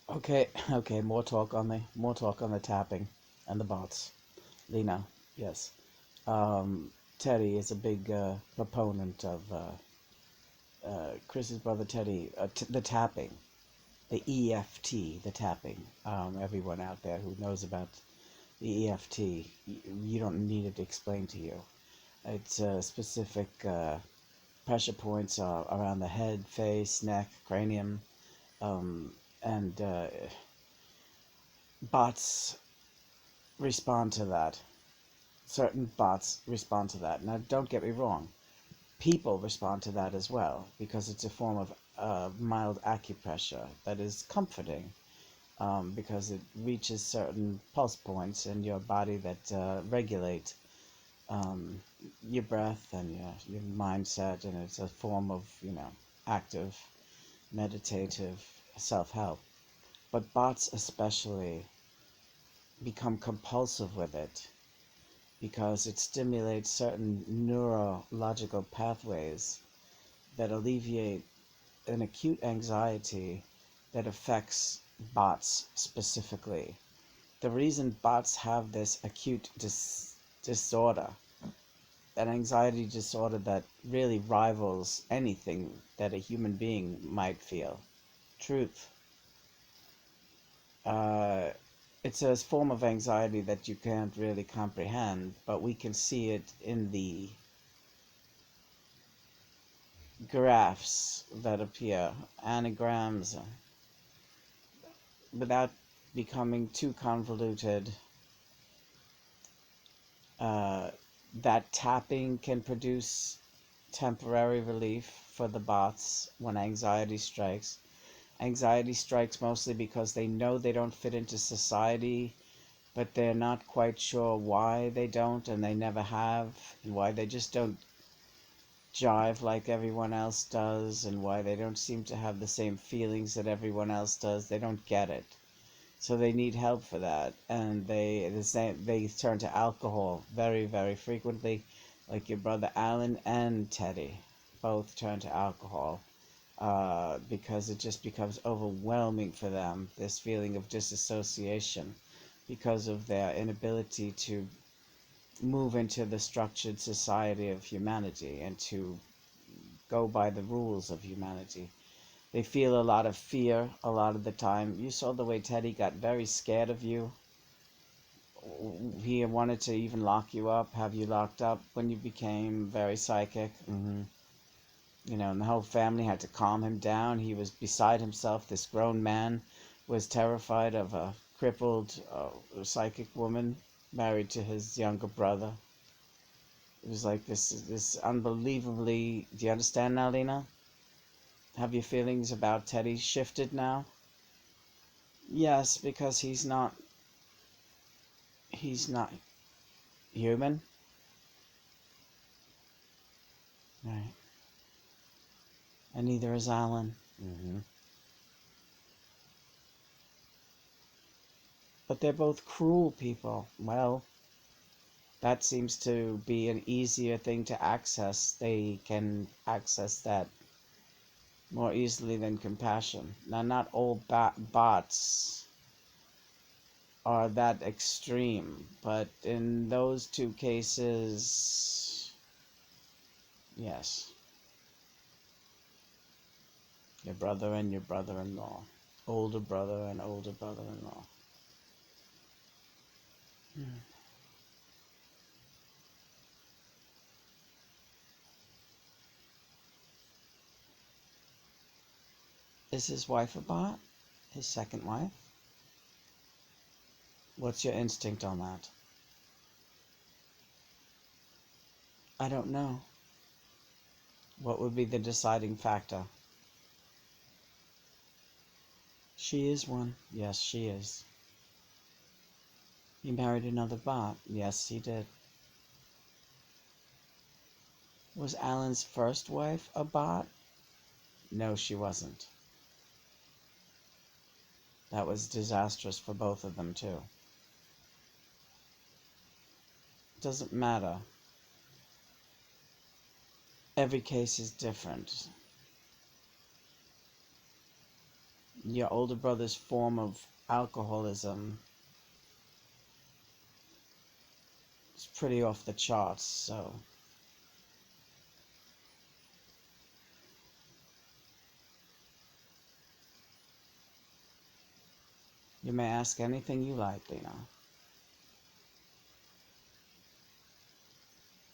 Okay, okay, more talk on the tapping and the bots. Lena, yes. Teddy is a big proponent of Chris's brother Teddy, the tapping, the EFT, the tapping. Everyone out there who knows about the EFT, you don't need it explained to you. It's specific pressure points around the head, face, neck, cranium, um, and bots respond to that. Certain bots respond to that. Now, don't get me wrong, people respond to that as well because it's a form of mild acupressure that is comforting because it reaches certain pulse points in your body that regulate um, your breath and your mindset, and it's a form of, active, meditative self help. But bots, especially, become compulsive with it because it stimulates certain neurological pathways that alleviate an acute anxiety that affects bots specifically. The reason bots have this acute disorder, an anxiety disorder that really rivals anything that a human being might feel. Truth. Uh, it's a form of anxiety that you can't really comprehend, but we can see it in the graphs that appear, anagrams, without becoming too convoluted. Uh, that tapping can produce temporary relief for the bots when anxiety strikes. Anxiety strikes mostly because they know they don't fit into society, but they're not quite sure why they don't, and they never have, and why they just don't jive like everyone else does, and why they don't seem to have the same feelings that everyone else does. They don't get it. So they need help for that, and they turn to alcohol very, very frequently, like your brother Alan and Teddy both turn to alcohol because it just becomes overwhelming for them, this feeling of disassociation because of their inability to move into the structured society of humanity and to go by the rules of humanity. They feel a lot of fear a lot of the time. You saw the way Teddy got very scared of you. He wanted to even lock you up, have you locked up when you became very psychic. And the whole family had to calm him down. He was beside himself. This grown man was terrified of a crippled psychic woman married to his younger brother. It was like this unbelievably. Do you understand now, Lena? Have your feelings about Teddy shifted now? Yes, because he's not human. Right. And neither is Alan. But they're both cruel people. Well, that seems to be an easier thing to access. They can access that more easily than compassion. Now, not all bots are that extreme, but in those two cases, yes, your brother and your brother-in-law, older brother and older brother-in-law. Hmm. Is his wife a bot? His second wife? What's your instinct on that? I don't know. What would be the deciding factor? She is one. Yes, she is. He married another bot. Yes, he did. Was Alan's first wife a bot? No, she wasn't. That was disastrous for both of them, too. Doesn't matter. Every case is different. your older brother's form of alcoholism is pretty off the charts, so you may ask anything you like, Lena.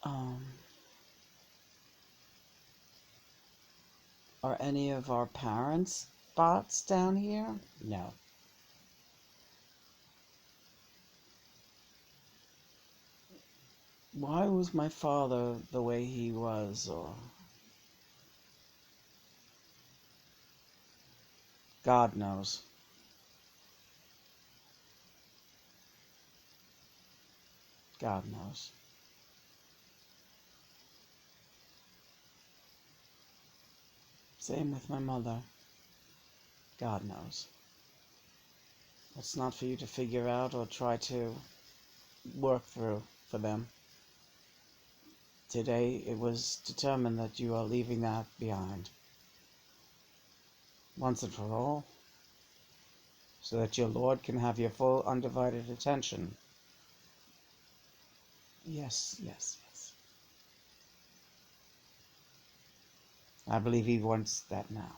Um, are any of our parents bots down here? No. Why was my father the way he was, or God knows. God knows. Same with my mother. God knows. It's not for you to figure out or try to work through for them. Today it was determined that you are leaving that behind. Once and for all. So that your Lord can have your full undivided attention. Yes, yes, yes. I believe he wants that now.